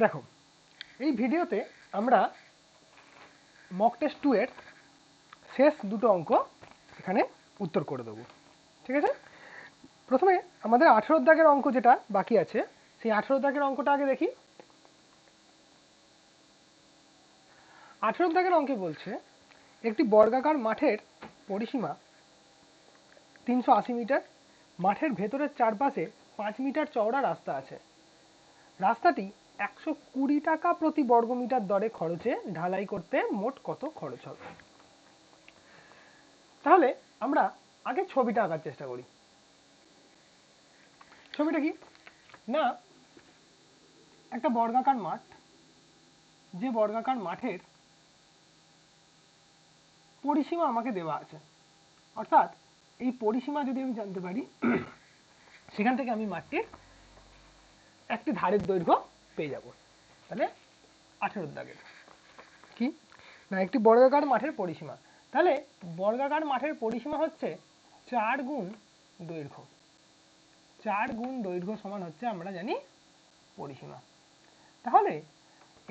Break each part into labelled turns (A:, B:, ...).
A: দেখো এই ভিডিওতে আমরা মক টেস্ট 2 এর শেষ দুটো অঙ্ক এখানে উত্তর করে দেবো। ঠিক আছে, প্রথমে আমাদের 18 দাগের অঙ্ক যেটা বাকি আছে সেই 18 দাগের অঙ্কটা আগে দেখি। 18 দাগের অঙ্কে বলছে একটি বর্গাকার মাঠের পরিসীমা 380 মিটার, মাঠের ভেতরের চারপাশে 5 মিটার চওড়া রাস্তা আছে। রাস্তাটি 120 টাকা প্রতি বর্গমিটার দরে খরচে ঢালাই করতে মোট কত খরচ হবে? তাহলে আমরা আগে ছবিটা আঁকার চেষ্টা করি। ছবিটা কি না, একটা বর্গাকার মাঠ, যে বর্গাকার মাঠের পরিসীমা আমাকে দেওয়া আছে, অর্থাৎ এই পরিসীমা যদি আমি জানতে পারি সেখান থেকে আমি মাঠটির একটি ধারের দৈর্ঘ্য পেয়ে যাব। তাহলে 18 দাগের কি না, একটি বর্গাকার মাঠের পরিসীমা, তাহলে বর্গাকার মাঠের পরিসীমা হচ্ছে 4 গুণ দৈর্ঘ্য। 4 গুণ দৈর্ঘ্য সমান হচ্ছে আমরা জানি পরিসীমা। তাহলে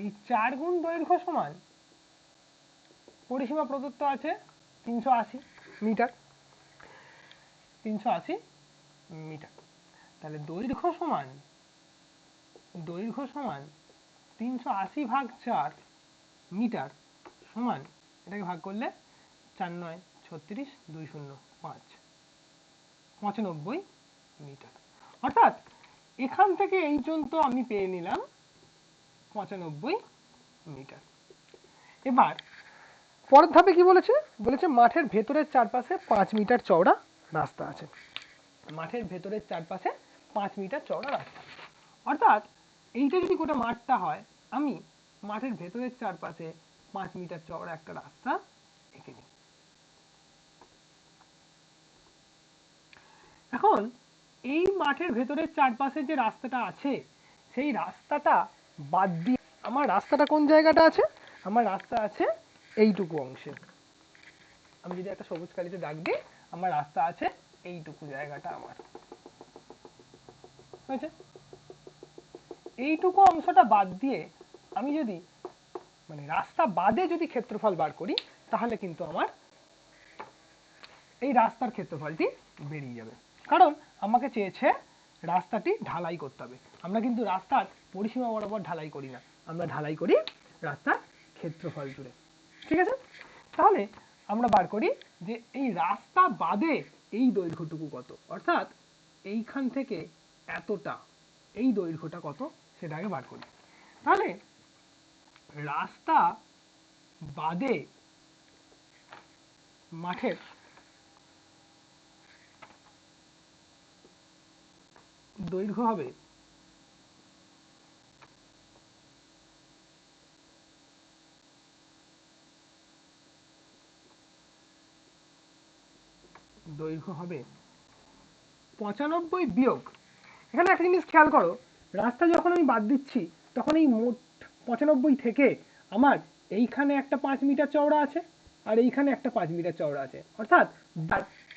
A: এই 4 গুণ দৈর্ঘ্য সমান পরিসীমা প্রদত্ত আছে 380 মিটার। 380 মিটার, তাহলে দৈর্ঘ্য সমান 380 ভাগ 4 মিটার সমান, এটাকে ভাগ করলে 4 9 36 2 0 5 95 মিটার। অর্থাৎ এখান থেকে এই পর্যন্ত আমি পেয়ে নিলাম 95 মিটার। এবার পরের ধাপে কি বলেছে? বলেছে মাঠের ভেতরের চারপাশে 5 মিটার চওড়া রাস্তা আছে। মাঠের ভেতরের চারপাশে 5 মিটার চওড়া রাস্তা, অর্থাৎ এইটা যদি গোটা মাঠটা হয়, আমি মাঠের ভেতরের চারপাশে 5 মিটার চওড়া একটা রাস্তা এঁকে নিই। এখন এই মাঠের ভেতরের চারপাশে যে রাস্তাটা আছে সেই রাস্তাটা বাদ দিয়ে আমার রাস্তাটা কোন জায়গাটা আছে? আমার রাস্তা আছে এইটুকু অংশে। আমি যদি একটা সবুজ কালিতে দাগ দিই, আমার রাস্তা আছে এইটুকু জায়গাটা আমার হয়েছে। এইটুকু অংশটা বাদ দিয়ে আমি যদি মানে রাস্তা বাদে যদি ক্ষেত্রফল বার করি, তাহলে কিন্তু আমার এই রাস্তার ক্ষেত্রফলটি বেরিয়ে যাবে, কারণ আমাকে চেয়েছে রাস্তাটি ঢালাই করতে হবে। আমরা কিন্তু রাস্তার পরিসীমা বরাবর ঢালাই করি না, আমরা ঢালাই করি রাস্তার ক্ষেত্রফল জুড়ে। ঠিক আছে, তাহলে আমরা বার করি যে এই রাস্তা বাদে এই দৈর্ঘ্যটুকু কত, অর্থাৎ এইখান থেকে এতটা এই দৈর্ঘ্যটা কত সেটা আগে বার করি। তাহলে রাস্তা বাদে মাঠের দৈর্ঘ্য হবে দৈর্ঘ্য হবে 95 বিয়োগ, এখানে একটা জিনিস খেয়াল করো, রাস্তা যখন আমি বাদ দিচ্ছি তখন এই মোট 95 থেকে আমার এইখানে একটা 5 মিটার চওড়া আছে আর এইখানে একটা 5 মিটার চওড়া আছে, অর্থাৎ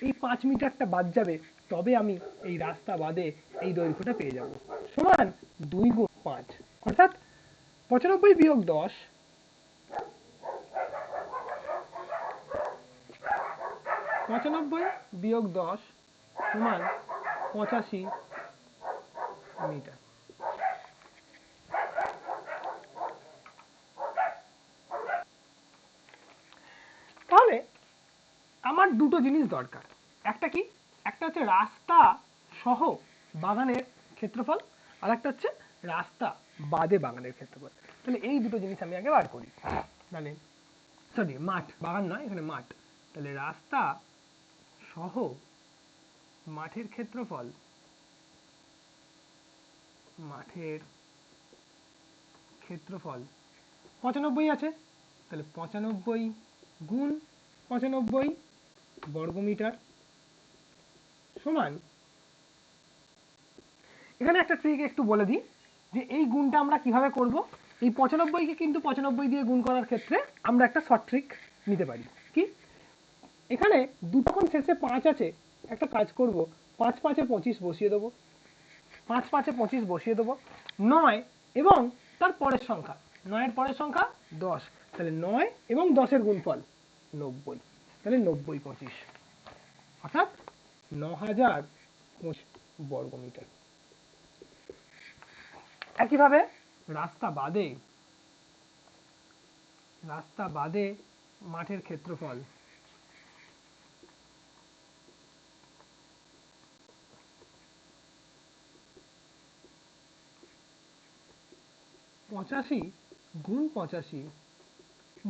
A: এই 5 মিটারটা বাদ যাবে, তবে আমি এই রাস্তা বাদে এই দৈর্ঘ্যটা পেয়ে যাব, সমান 2 গুণ 5, অর্থাৎ 95 বিয়োগ 10 বিয়োগ 10 সমান 85 মিটার। তাহলে আমার দুটো জিনিস দরকার, একটা কি, একটা হচ্ছে রাস্তা সহ বাগানের ক্ষেত্রফল, আর একটা হচ্ছে রাস্তা বাদে বাগানের ক্ষেত্রফল। তাহলে এই দুটো জিনিস আমি আগে বার করি। তাহলে সরি, মাঠ, বাগান নয়, এখানে মাঠ। তাহলে রাস্তা সহ মাঠের ক্ষেত্রফল, মাঠের ক্ষেত্রফল 95 আছে, তাহলে 95 গুণ 95 বর্গমিটার সমান, এখানে একটা ট্রিক একটু বলে দিই যে এই গুণটা আমরা কিভাবে করব। এই 95 কে কিন্তু 95 দিয়ে গুণ করার ক্ষেত্রে আমরা একটা শর্ট ট্রিক নিতে পারি। কি, এখানে দুটোক্ষণ শেষে 5 আছে, একটা কাজ করব, 5 5 এ 25 বসিয়ে দেবো, 5 5 এ 25 বসিয়ে দেবো, 9 এবং তার পরের সংখ্যা, 9 এর পরের সংখ্যা 10, তাহলে 9 এবং 10 এর গুণফল 90, তাহলে 90 25 অর্থাৎ 9025 বর্গমিটার। একইভাবে রাস্তা বাদে মাঠের ক্ষেত্রফল পঁচাশি গুণ 85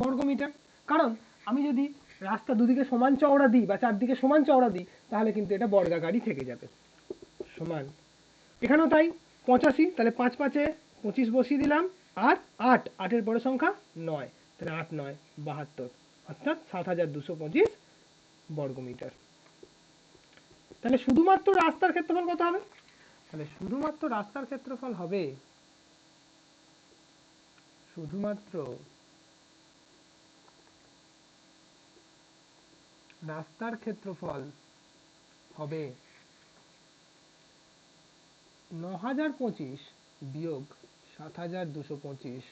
A: বর্গমিটার। কারণ আমি যদি রাস্তা দুদিকে সমান চওড়া দিই বা চারদিকে সমান চওড়া দিই তাহলে কিন্তু এটা বর্গাকারই থেকে যাবে। সমান এখানেও তাই 85, তাহলে 5 5 25 বসিয়ে দিলাম, আর 8, 8 এর পরের সংখ্যা 9, তাহলে 8 9 72 অর্থাৎ 7225 বর্গমিটার। তাহলে শুধুমাত্র রাস্তার ক্ষেত্রফল কত হবে? তাহলে শুধুমাত্র রাস্তার ক্ষেত্রফল হবে হবে 9025 বিয়োগ 7225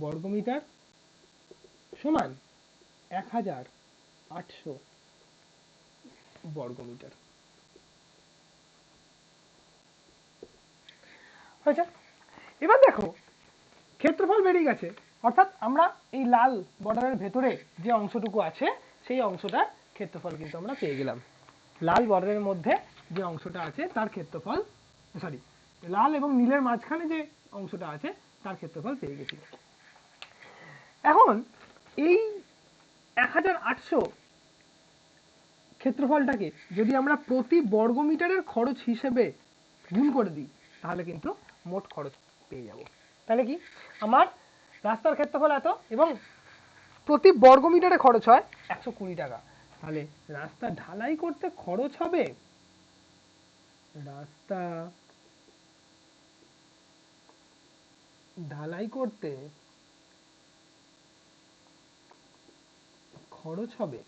A: বর্গমিটার সমান 1800 বর্গমিটার। হয়েছে? এবার দেখো ক্ষেত্রফল বেরিয়ে গেছে, অর্থাৎ আমরা এই লাল বর্ডারের ভেতরে যে অংশটুকু আছে সেই অংশটার ক্ষেত্রফল কিন্তু আমরা পেয়ে গেলাম। লাল বর্ডারের মধ্যে যে অংশটা আছে তার ক্ষেত্রফল, সরি, লাল এবং নীলের মাঝখানে যে অংশটা আছে তার ক্ষেত্রফল পেয়ে গেছি। এখন এই 1800 ক্ষেত্রফলটাকে যদি আমরা প্রতি বর্গমিটারের খরচ হিসেবে গুণ করে দিই তাহলে কিন্তু মোট খরচ পেয়ে যাব। তাহলে কি আমার রাস্তার ক্ষেত্রফল এত এবং প্রতি বর্গমিটারে খরচ হয় 120 টাকা, তাহলে রাস্তা ঢালাই করতে খরচ হবে, রাস্তা ঢালাই করতে খরচ হবে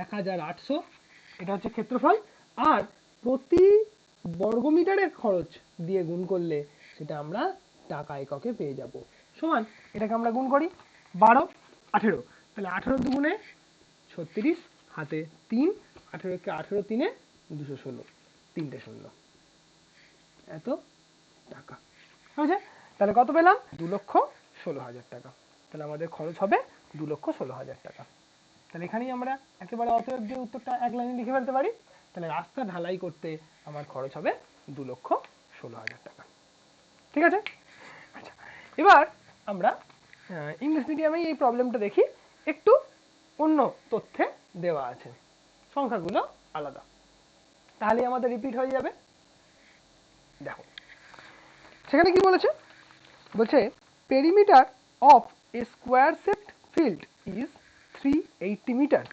A: 1800, এটা হচ্ছে ক্ষেত্রফল, আর প্রতি বর্গমিটারের খরচ দিয়ে গুণ করলে সেটা আমরা টাকা এককে পেয়ে যাব। সমান এটাকে আমরা গুণ করি 12 18, তাহলে 18 দুগুণে 36, হাতে 3, 18 কে 18 3 216, 3টে 0, এত টাকা হয়েছে। তাহলে কত পেলাম? 2,16,000 টাকা। তাহলে আমাদের খরচ হবে 2,16,000 টাকা। তাহলে এখানেই আমরা একেবারে অতএব যে উত্তরটা এক লাইনে লিখে ফেলতে পারি, তাহলে রাস্তা ঢালাই করতে আমার খরচ হবে 2,16,000 টাকা। ঠিক আছে? আচ্ছা, এবার আমরা ইংলিশ মিডিয়ামে এই প্রবলেমটা দেখি, একটু অন্য তথ্যে দেওয়া আছে, সংখ্যাগুলো আলাদা, তাহলে আমাদের রিপিট হয়ে যাবে। দেখো সেখানে কি বলেছে, বলছে perimeter of a square shaped field is 380 metre,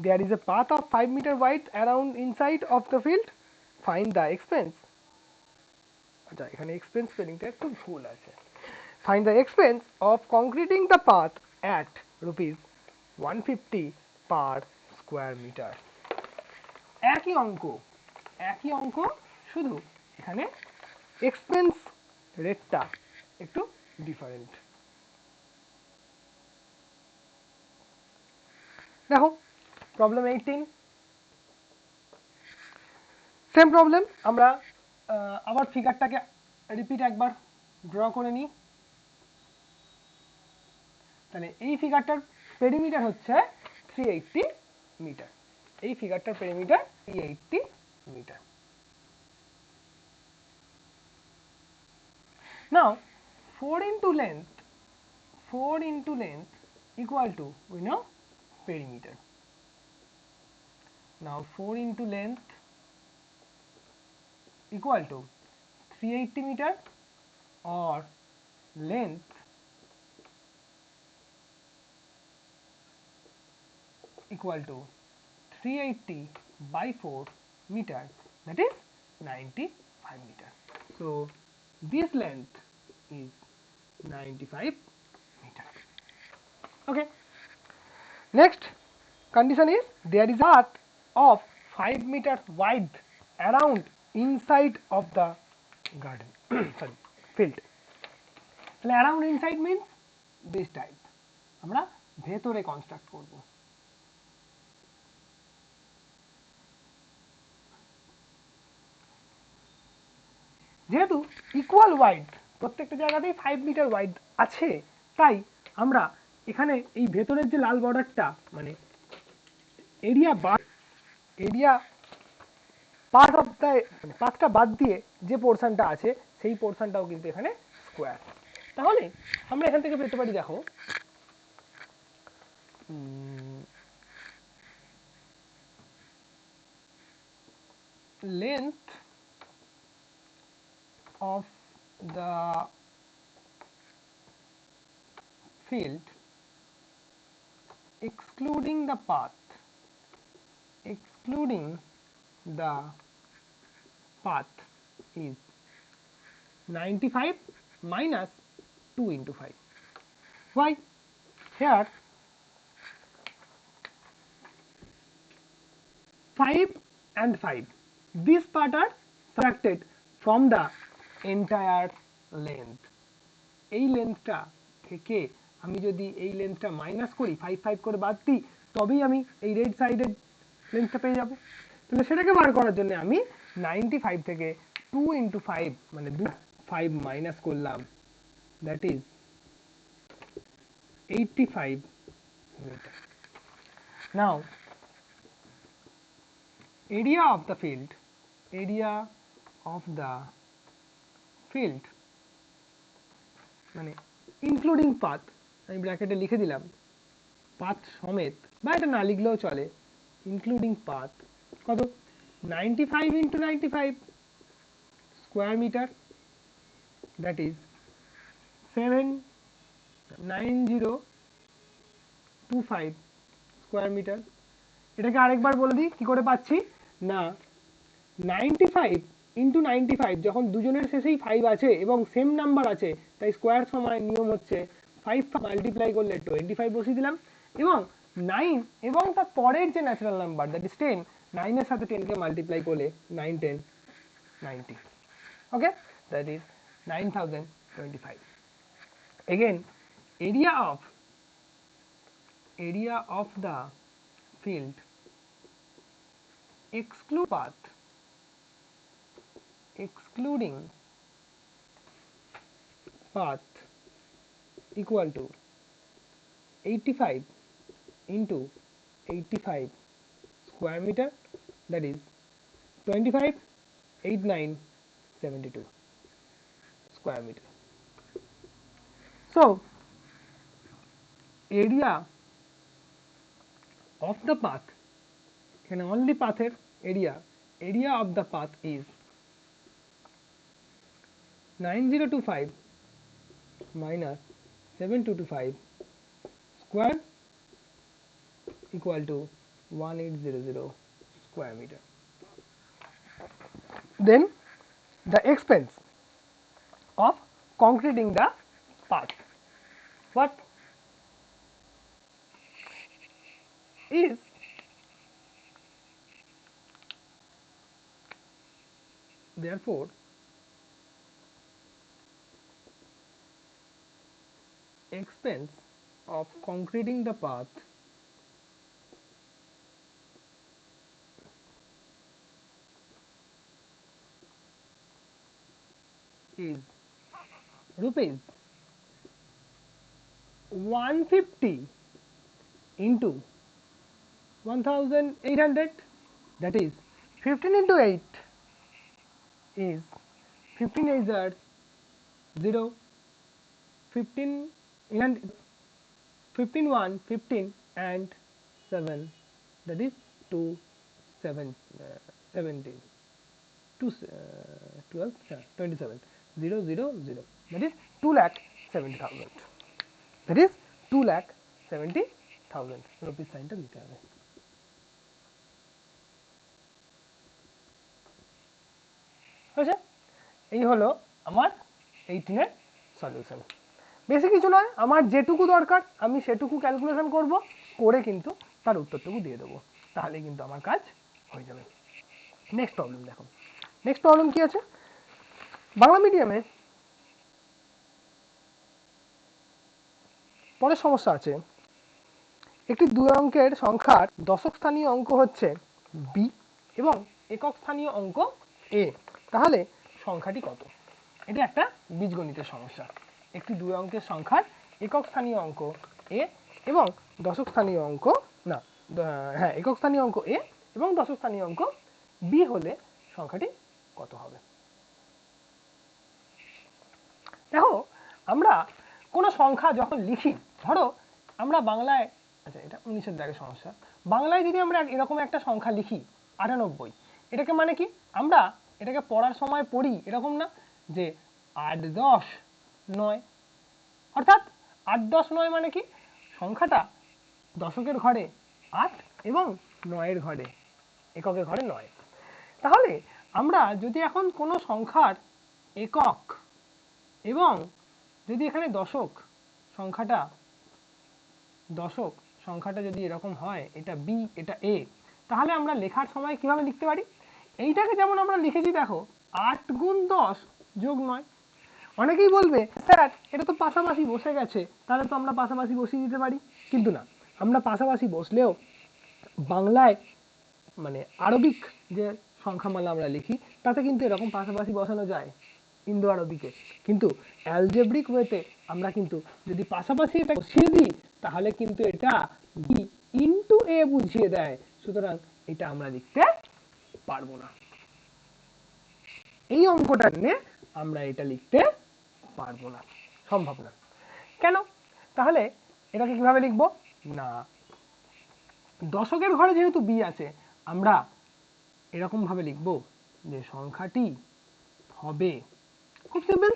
A: there is a path of 5 meter wide around inside of the field, find the expense। আচ্ছা, এখানে এক্সপেন্স স্পেলিংটা একটু ভুল আছে, find the expense of concreting the path at rupees 150 per square meter। একই অঙ্ক, শুধু এখানে expense রেটটা একটু ডিফারেন্ট। দেখো প্রবলেম 18, সেম প্রবলেম, আমরা আবার ফিগারটাকে রিপিট একবার ড্র করে নিই। তাহলে এই ফিগারটার পেরিমিটার হচ্ছে 380 মিটার, এই ফিগারটার perimeter 380 metre. Now 4 into length equal to, we know, perimeter. Now 4 into length equal to 380 meter, or length equal to 380 by 4 meter, that is 95 meter. So this length is 95 meter. Okay. Next condition is there is a path of 5 meter wide around inside of the garden sorry field. তাহলে around inside means this type, আমরা ভেতরে construct করব। যেহেতু equal wide, প্রত্যেকটা জায়গাতেই 5 metre wide আছে, তাই আমরা এখানে এই ভেতরের যে লাল বর্ডারটা মানে এরিয়া পার্ট অফ দ্য মানে পাথটা বাদ দিয়ে যে পোর্শনটা আছে সেই পোর্শনটাও কিন্তু এখানে স্কোয়ার। তাহলে আমরা এখান থেকে পেতে পারি, দেখো length of the field excluding the path is 95 minus 2 into 5. Why? Here 5 and 5, this part are subtracted from the entire length. এই লেন্থটা থেকে আমি যদি এই লেন্থটা মাইনাস করি, 5 5 করে বাদ দিই, তবেই আমি এই রেড সাইডের লেন্থটা পেয়ে যাব। তাহলে সেটাকে বার করার জন্য আমি 95 থেকে 2 into 5 মানে 5 মাইনাস করলাম, that is 85 meter. Now area of the field মানে ইনক্লুডিং পাথ, আমি ব্র্যাকেটে লিখে দিলাম পাথ সমেত, বা এটা না লিখলেও চলে, ইনক্লুডিং পাথ কত, 95 into 95 square metre, that is 79025 square metre. এটাকে আরেকবার বলে দিই কি করে পাচ্ছি না, 95 into 95, যখন দুজনের শেষেই 5 আছে এবং সেম নাম্বার আছে, তাই স্কোয়ার সময় নিয়ম হচ্ছে 5 মাল্টিপ্লাই করলে 25 বসিয়ে দিলাম, এবং 9 এবং তার পরের যে ন্যাচারাল নাম্বার দ্যাট ইজ 10, 9 এর সাথে 10 কে মাল্টিপ্লাই করলে 9 10 90, ওকে, that is 9025. Again, area of the field excluding path equal to 85 into 85 square meter, that is 25 8972 square meter. So area of the path, এখানে only পাথের area of the path is 9025 minus 7225 square equal to 1800 square meter. Then the expense of concreting the path, what is therefore expense of concreting the path is rupees 150 into 1800, that is 15 into 8 is 15 8s are 0, 15 and 15 1 15 and 7, that is 2 7 17 2 12 27 0 0 0, that is 2,70,000, that is 2,70,000 rupees সাইনটা দিতে হবে। আচ্ছা, এই হলো আমার 18 এর solution. বেশি কিছু নয়, আমার যেটুকু দরকার আমি সেটুকু ক্যালকুলেশন করব, করে কিন্তু তার উত্তরটুকু দিয়ে দেবো, তাহলে কিন্তু আমার কাজ হয়ে যাবে। নেক্সট প্রবলেম দেখো, নেক্সট প্রবলেম কি আছে, বাংলা মিডিয়ামে পরের সমস্যা আছে, একটি 2 অঙ্কের সংখ্যার দশক স্থানীয় অঙ্ক হচ্ছে বি এবং একক স্থানীয় অঙ্ক এ, তাহলে সংখ্যাটি কত? এটা একটা বীজগণিতের সমস্যা। একটি 2 অঙ্কের সংখ্যার একক স্থানীয় অঙ্ক এ এবং দশক স্থানীয় অঙ্ক না হ্যাঁ একক স্থানীয় অঙ্ক এ এবং দশক স্থানীয় অঙ্ক বি হলে সংখ্যাটি কত হবে? দেখো, আমরা কোনো সংখ্যা যখন লিখি, ধরো আমরা বাংলায়, আচ্ছা এটা 19-এর দাগের সমস্যা, বাংলায় যদি আমরা এরকম একটা সংখ্যা লিখি 98, এটাকে মানে কি, আমরা এটাকে পড়ার সময় পড়ি এরকম না যে 8, 10, 9, অর্থাৎ 8, 10, 9 মানে কি, সংখ্যাটা দশকের ঘরে 8 এবং 9-এর ঘরে, এককের ঘরে 9। তাহলে আমরা যদি এখন কোনো সংখ্যার একক এবং যদি এখানে দশক সংখ্যাটা যদি এরকম হয়, এটা বি এটা এ, তাহলে আমরা লেখার সময় কিভাবে লিখতে পারি? এইটাকে যেমন আমরা লিখেছি, দেখো 8 গুণ 10 যোগ 9। অনেকেই বলবে স্যার এটা তো পাশাপাশি বসে গেছে, তাহলে তো আমরা পাশাপাশি বসিয়ে দিতে পারি, কিন্তু না, আমরা পাশাপাশি বসলেও বাংলায় মানে আরবিক যে সংখ্যামালা আমরা লিখি তাতে কিন্তু এরকম পাশাপাশি বসানো যায় ইন্দো আরবিকে, কিন্তু অ্যালজেব্রিক ওয়েতে আমরা কিন্তু যদি পাশাপাশি এটা বসিয়ে দিই তাহলে কিন্তু এটা বি ইন্টু এ বুঝিয়ে দেয়, সুতরাং এটা আমরা লিখতে পারবো না, এই অঙ্কটা নিয়ে আমরা এটা লিখতে পারবো না, সম্ভব না। কেন? তাহলে এটাকে কিভাবে লিখবো না, দশকের ঘরে যেহেতু বি আছে, আমরা এরকম ভাবে লিখবো যে সংখ্যাটি হবে, খুব সিম্পল,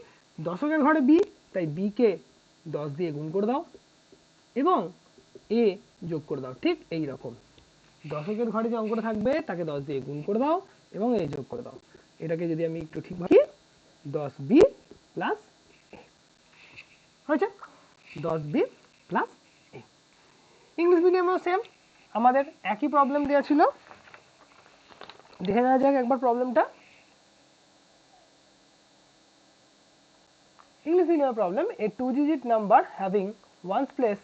A: দশকের ঘরে বি, তাই বি কে 10 দিয়ে গুণ করে দাও এবং এ যোগ করে দাও, ঠিক এই রকম দশকের ঘরে যে অঙ্কটা থাকবে তাকে 10 দিয়ে গুণ করে দাও এবং এ যোগ করে দাও। এটাকে যদি আমি একটু ঠিক ভাবি, 10b প্লাস এ হয়েছে, 10b প্লাস এ। ইংলিশ মিডিয়ামেও সেম, আমাদের একই প্রবলেম দেওয়া ছিল, দেখে নেওয়া যাক একবার প্রবলেমটা। English medium problem, a 2-digit number having ones place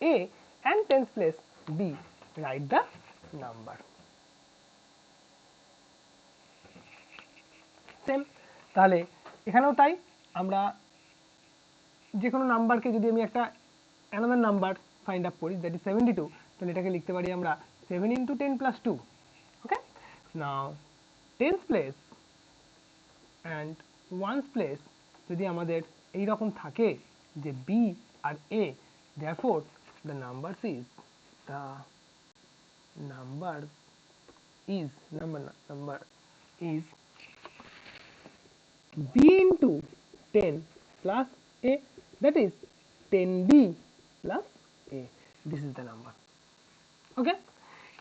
A: A and tens place B, write the number. Same, তাহলে এখানেও তাই, আমরা যে কোনো নাম্বারকে যদি আমি একটা another number find up করি, that is 72, তাহলে এটাকে লিখতে পারি আমরা 7 into 10 plus 2. Okay, now tens place and ones place যদি আমাদের এই রকম থাকে যে B R A, therefore the number is B into 10 plus A, that is 10B plus A, this is the number. Okay,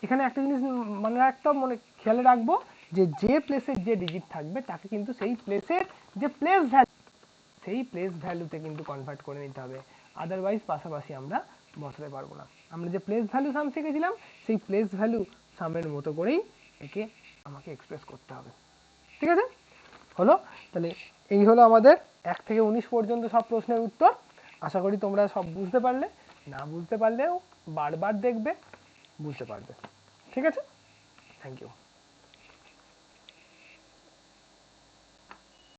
A: এখানে একটা জিনিস মনে রাখতে, মনে খেয়াল রাখবো যে প্লেসের যে ডিজিট থাকবে তাকে কিন্তু সেই প্লেসের যে প্লেস ভ্যালু, সেই প্লেস ভ্যালুতে কিন্তু কনভার্ট করে নিতে হবে, আদারওয়াইজ পাশাপাশি আমরা বসাতে পারবো না। আমরা যে প্লেস ভ্যালু সাম শিখেছিলাম সেই প্লেস ভ্যালু সামের মতো করেই একে আমাকে এক্সপ্রেস করতে হবে, ঠিক আছে? হলো, তাহলে এই হলো আমাদের 1 থেকে 19 পর্যন্ত সব প্রশ্নের উত্তর। আশা করি তোমরা সব বুঝতে পারলে, না বুঝতে পারলেও বারবার দেখবে, বুঝতে পারবে, ঠিক আছে? Thank you.